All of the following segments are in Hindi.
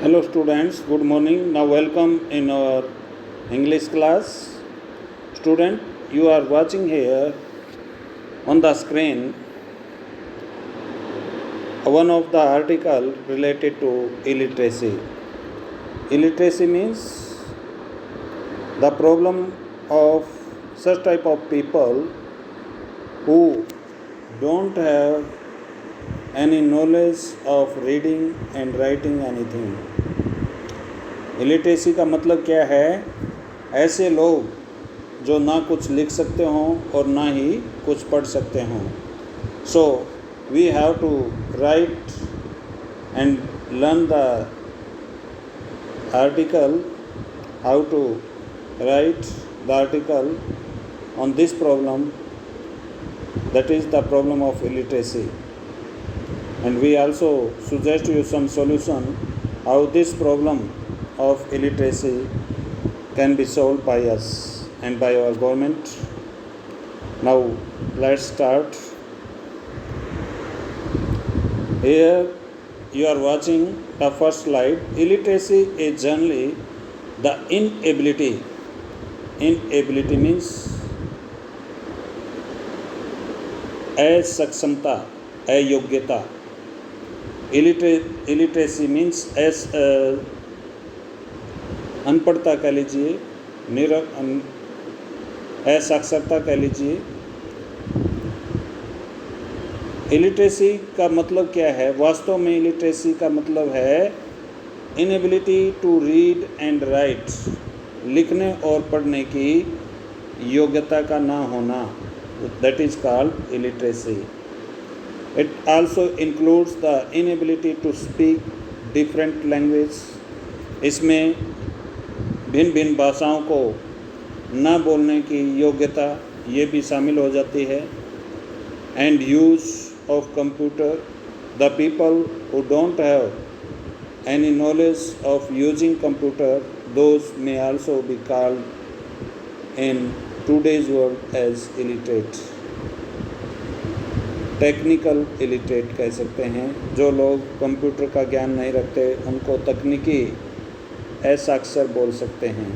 Hello students, good morning. Now welcome in our English class. Student, you are watching here on the screen one of the article related to illiteracy. Illiteracy means the problem of such type of people who don't have any knowledge of reading and writing anything. Illiteracy का मतलब क्या है? ऐसे लोग जो ना कुछ लिख सकते हों और ना ही कुछ पढ़ सकते हों. So we have to write and learn the article, how to write the article on this problem, that is the problem of illiteracy. And we also suggest you some solution how this problem of illiteracy can be solved by us and by our government. Now let's start. Here you are watching the first slide. Illiteracy is generally the inability. Inability means असक्षमता, अयोग्यता. इलिटरेसी मीन्स अनपढ़ता कह लीजिए, असाक्षरता कह लीजिए. इलिटरेसी का मतलब क्या है? वास्तव में इलिटरेसी का मतलब है inability to read and write, लिखने और पढ़ने की योग्यता का ना होना. That is called illiteracy. It also includes the inability to speak different language. इसमें भिन्न भिन्न भाषाओं को ना बोलने की योग्यता ये भी शामिल हो जाती है. And use of computer. The people who don't have any knowledge of using computer, those may also be called in today's world as illiterate. Technical illiterate कह सकते हैं. जो लोग कंप्यूटर का ज्ञान नहीं रखते उनको तकनीकी असाक्षर बोल सकते हैं.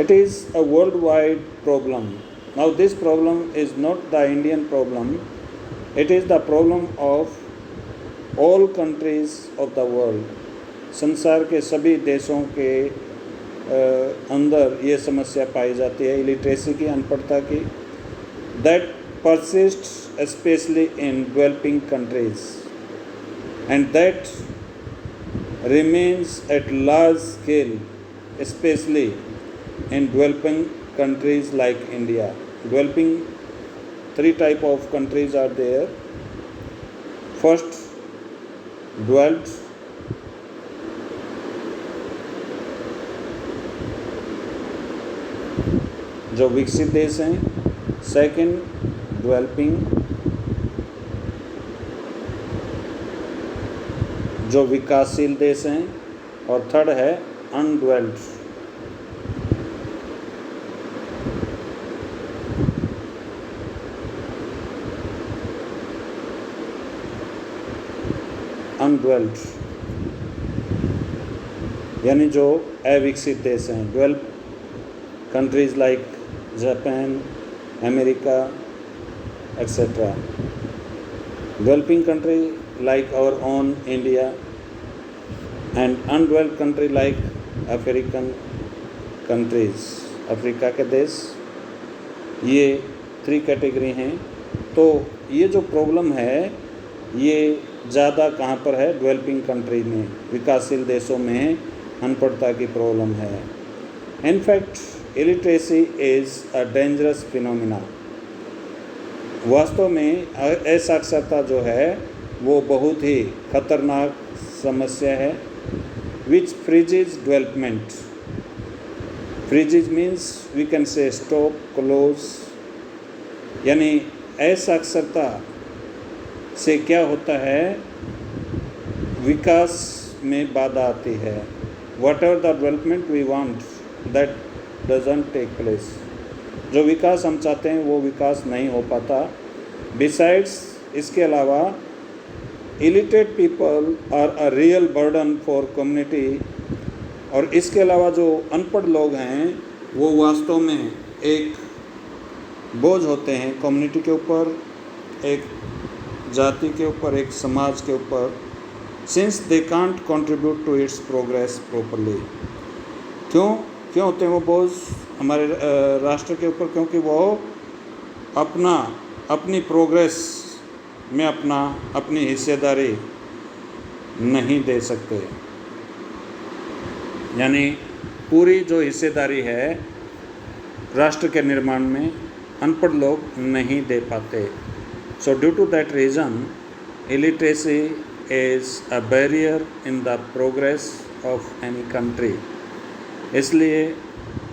It is a world wide problem. Now this problem is not the Indian problem, it is the problem of all countries of the world. संसार के सभी देशों के अंदर ये समस्या पाई जाती है इलिटरेसी की, अनपढ़ता की. That persist specially in developing countries and that remains at large scale specially in developing countries like India. Developing, 3 type of countries are there. First, developed, जो विकसित देश हैं. सेकंड, डेवलपिंग, जो विकासशील देश हैं. और थर्ड है अनडेवलप्ड. अनडेवलप्ड यानी जो अविकसित देश हैं. Develop countries like Japan, America, etc. Developing country like our own India, and undeveloped country like African countries, Africa के देश. ये 3 कैटेगरी हैं. तो ये जो प्रॉब्लम है ये ज़्यादा कहाँ पर है? डेवलपिंग कंट्री में, विकासशील देशों में अनपढ़ता की प्रॉब्लम है. In fact illiteracy is a dangerous phenomena. वास्तव में असाक्षरता जो है वो बहुत ही खतरनाक समस्या है. which freezes development. freezes means we can say stop, close. यानी असाक्षरता से क्या होता है? विकास में बाधा आती है. whatever the development we want, that doesn't take place. जो विकास हम चाहते हैं वो विकास नहीं हो पाता. बिसाइड्स, इसके अलावा illiterate people are a real burden for community, और इसके अलावा जो अनपढ़ लोग हैं वो वास्तव में एक बोझ होते हैं कम्युनिटी के ऊपर, एक जाति के ऊपर, एक समाज के ऊपर, since they can't contribute to its progress properly. क्यों होते हैं वो बोझ हमारे राष्ट्र के ऊपर? क्योंकि वो अपनी प्रोग्रेस में अपनी हिस्सेदारी नहीं दे सकते, यानी पूरी जो हिस्सेदारी है राष्ट्र के निर्माण में अनपढ़ लोग नहीं दे पाते। So due to that reason illiteracy is a barrier in the progress of any country. इसलिए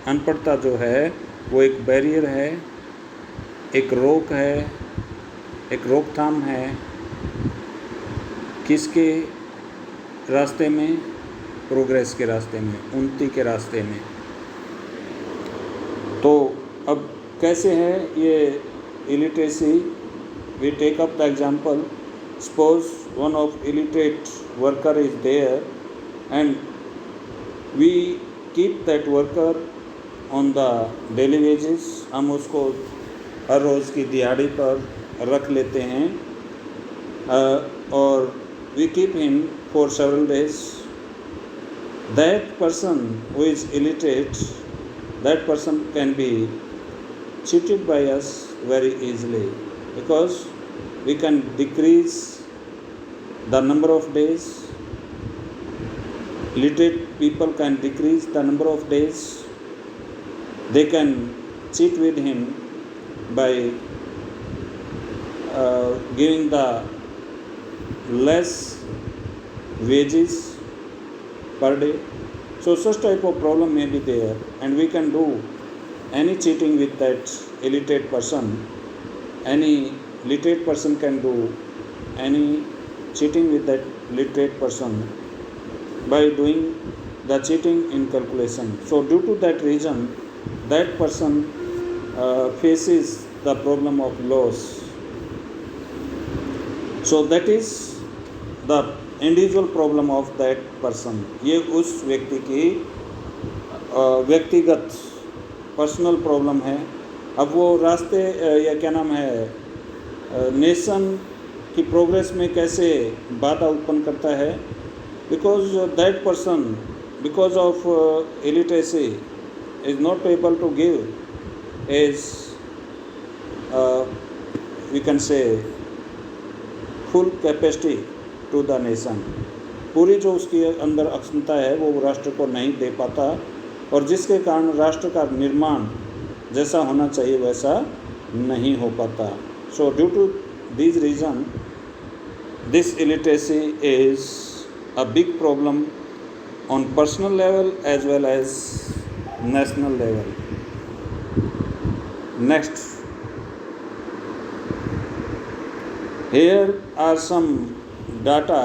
अनपढ़ता जो है वो एक बैरियर है, एक रोक है, एक रोकथाम है। किसके रास्ते में? प्रोग्रेस के रास्ते में, उन्नति के रास्ते में। तो अब कैसे है ये illiteracy? We take up the example, suppose one of illiterate worker is there and we keep that worker on the daily wages. हम उसको हर रोज़ की दिहाड़ी पर रख लेते हैं और we keep him for several days. That person who is illiterate, that person can be cheated by us very easily, because we can decrease the number of days. Literate people can decrease the number of days. They can cheat with him by giving the less wages per day. So such type of problem may be there, and we can do any cheating with that illiterate person. Any literate person can do any cheating with that literate person by doing the cheating in calculation. So due to that reason, that person faces the problem of loss. So that is the individual problem of that person. ये उस व्यक्ति की व्यक्तिगत पर्सनल प्रॉब्लम है। अब वो रास्ते या क्या नाम है नेशन की प्रोग्रेस में कैसे बाधा उत्पन्न करता है? Because that person because of illiteracy is not able to give is we can say full capacity to the nation. पूरी जो उसके अंदर अक्षमता है वो राष्ट्र को नहीं दे पाता, और जिसके कारण राष्ट्र का निर्माण जैसा होना चाहिए वैसा नहीं हो पाता। So due to this reason this illiteracy is a big problem on personal level as well as national level. Next, here are some data,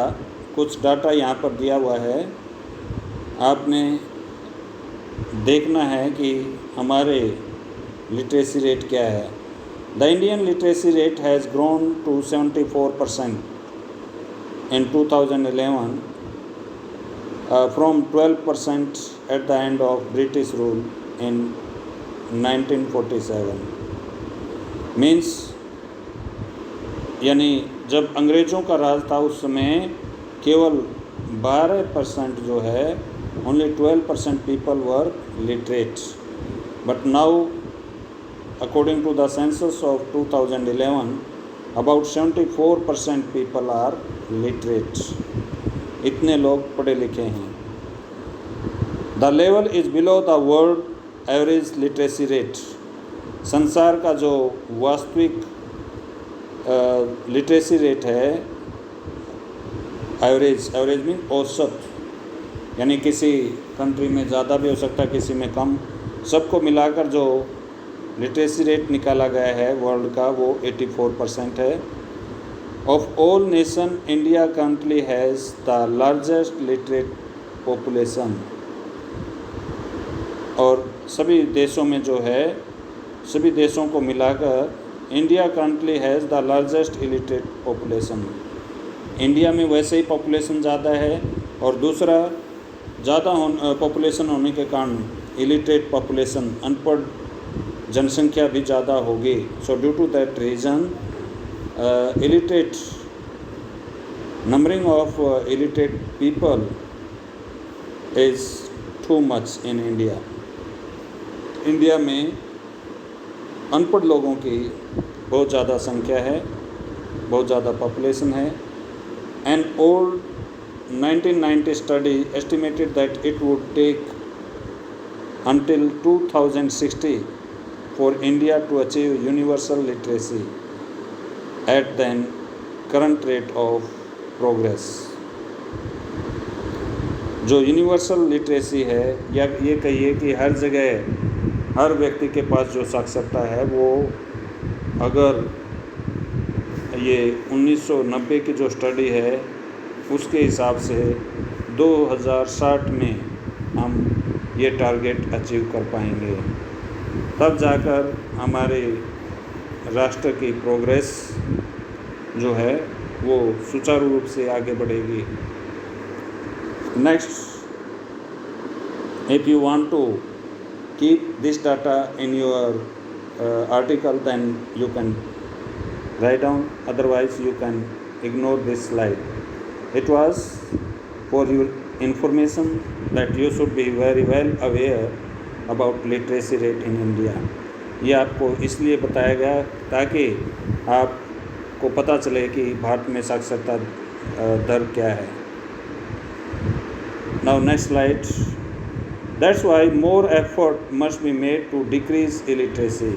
कुछ डाटा यहाँ पर दिया हुआ है। आपने देखना है कि हमारे लिटरेसी रेट क्या है। The Indian literacy rate has grown to 74% in 2011 from 12% at the end of British rule in 1947। Means यानी जब अंग्रेज़ों का राज था उस समय केवल 12% जो है, only 12% people were literate, but now according to the census of 2011 about 74% people are literate. इतने लोग पढ़े लिखे हैं। The level is below the world average literacy rate. संसार का जो वास्तविक लिटरेसी रेट है, एवरेज मीन औसत, यानी किसी कंट्री में ज़्यादा भी हो सकता है, किसी में कम, सबको मिलाकर जो लिटरेसी रेट निकाला गया है वर्ल्ड का वो 84% है। Of all nation India country has the largest literate population. और सभी देशों में जो है, सभी देशों को मिलाकर India country has the largest illiterate population. India में वैसे ही पॉपुलेशन ज़्यादा है, और दूसरा ज़्यादा पॉपुलेशन होने के कारण इलिटरेट पॉपुलेशन, अनपढ़ जनसंख्या भी ज़्यादा होगी. So due to that reason illiterate numbering of illiterate people is too much in India. India में अनपढ़ लोगों की बहुत ज़्यादा संख्या है, बहुत ज़्यादा पॉपुलेशन है. An old 1990 study estimated that it would take until 2060 for India to achieve universal literacy at the current rate of progress. जो यूनिवर्सल लिटरेसी है, या ये कहिए कि हर जगह हर व्यक्ति के पास जो साक्षरता है, वो अगर ये 1990 की जो स्टडी है उसके हिसाब से 2060 में हम ये टारगेट अचीव कर पाएंगे, तब जाकर हमारे राष्ट्र की प्रोग्रेस जो है वो सुचारू रूप से आगे बढ़ेगी. Next, if you want to keep this data in your article then you can write down, otherwise you can ignore this slide. It was for your information that you should be very well aware about literacy rate in India. ये आपको इसलिए बताया गया ताकि आपको पता चले कि भारत में साक्षरता दर क्या है. Now next slide. That's why more effort must be made to decrease illiteracy.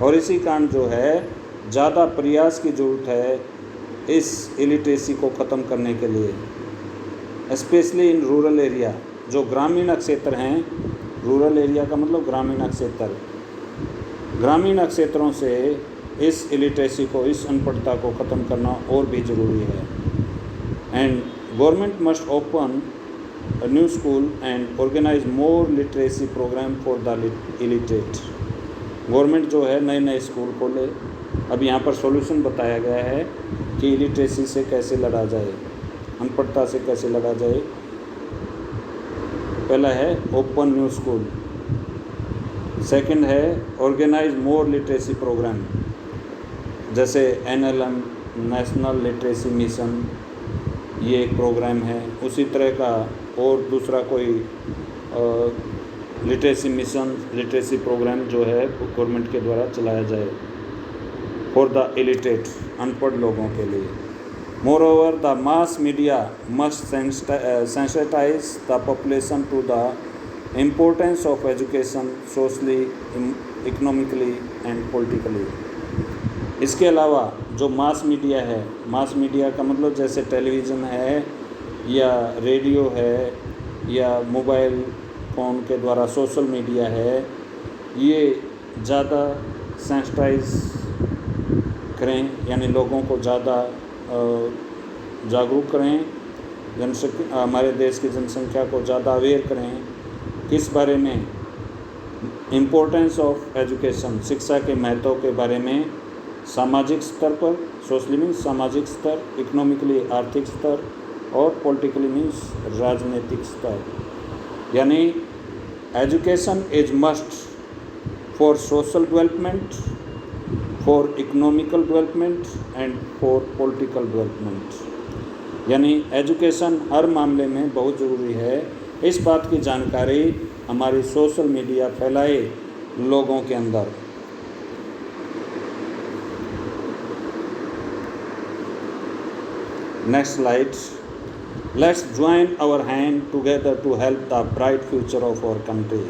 और इसी कारण जो है ज़्यादा प्रयास की ज़रूरत है इस इलिटरेसी को ख़त्म करने के लिए, स्पेशली इन रूरल एरिया. जो ग्रामीण क्षेत्र हैं, रूरल एरिया का मतलब ग्रामीण क्षेत्र, ग्रामीण क्षेत्रों से इस इलिटरेसी को, इस अनपढ़ता को ख़त्म करना और भी ज़रूरी है. And government must open a new school and organize more literacy program for the illiterate. Government जो है नए नए स्कूल खोले. अब यहाँ पर सॉल्यूशन बताया गया है कि इलिटरेसी से कैसे लड़ा जाए, अनपढ़ता से कैसे लड़ा जाए. पहला है ओपन न्यू स्कूल, सेकंड है ऑर्गेनाइज मोर लिटरेसी प्रोग्राम, जैसे NLM नेशनल लिटरेसी मिशन, ये एक प्रोग्राम है. उसी तरह का और दूसरा कोई लिटरेसी मिशन, लिटरेसी प्रोग्राम जो है गवर्नमेंट के द्वारा चलाया जाए फॉर द इलिटरेट, अनपढ़ लोगों के लिए. Moreover the mass media must sensitise the population to the importance of education socially, economically and politically. इसके अलावा जो मास मीडिया है, मास मीडिया का मतलब जैसे टेलीविज़न है या रेडियो है या मोबाइल फ़ोन के द्वारा सोशल मीडिया है, ये ज़्यादा सेंसिटाइज करें, यानी लोगों को ज़्यादा जागरूक करें, जनसंख्या, हमारे देश की जनसंख्या को ज़्यादा अवेयर करें. किस बारे में? इम्पोर्टेंस ऑफ एजुकेशन, शिक्षा के महत्व के बारे में, सामाजिक स्तर पर, सोशली मीन्स सामाजिक स्तर, इकोनॉमिकली आर्थिक स्तर, और पॉलिटिकली मीन्स राजनीतिक स्तर. यानी education is must for social development, for economical development and for political development. यानी एजुकेशन हर मामले में बहुत ज़रूरी है. इस बात की जानकारी हमारी सोशल मीडिया फैलाए लोगों के अंदर. Next slide. Let's join our hand together to help the bright future of our country.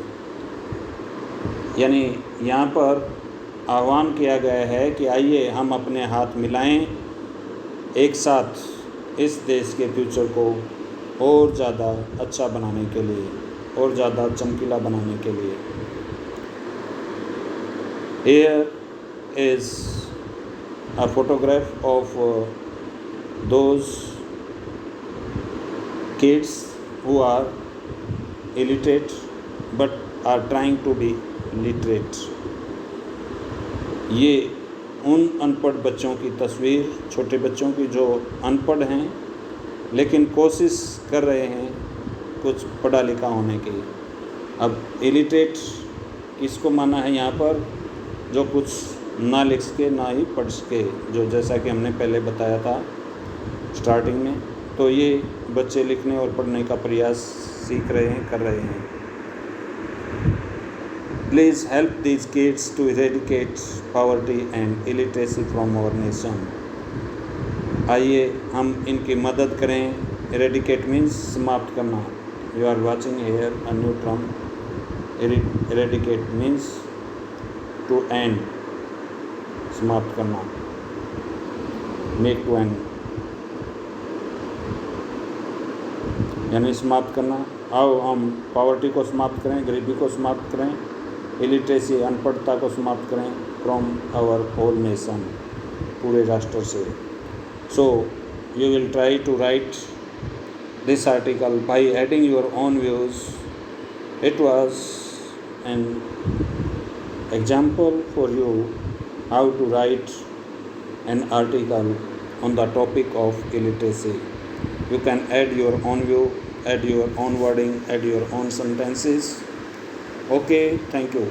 यानी यहाँ पर आह्वान किया गया है कि आइए हम अपने हाथ मिलाएं एक साथ इस देश के फ्यूचर को और ज़्यादा अच्छा बनाने के लिए, और ज़्यादा चमकीला बनाने के लिए. Here is a photograph of those kids who are illiterate but are trying to be literate. ये उन अनपढ़ बच्चों की तस्वीर, छोटे बच्चों की जो अनपढ़ हैं लेकिन कोशिश कर रहे हैं कुछ पढ़ा लिखा होने की। अब इलिटरेट किसको माना है यहाँ पर? जो कुछ ना लिख सके ना ही पढ़ सके, जो जैसा कि हमने पहले बताया था स्टार्टिंग में। तो ये बच्चे लिखने और पढ़ने का प्रयास सीख रहे हैं, कर रहे हैं। Please help these kids to eradicate poverty and illiteracy from our nation. आइए हम इनकी मदद करें। इरेडिकेट मीन्स समाप्त करना। You are watching here a new term. Eradicate means to end, समाप्त करना, मेक टू एंड यानी समाप्त करना। आओ हम पॉवर्टी को समाप्त करें, गरीबी को समाप्त करें, इलिटरेसी अनपढ़ता को समाप्त करें फ्रॉम आवर होल नेशन, पूरे राष्ट्र से। So you will try to write this article by adding your own views. It was an example for you how to write an article on the topic of illiteracy. You can add your own view, add your own wording, add your own sentences. Okay, thank you.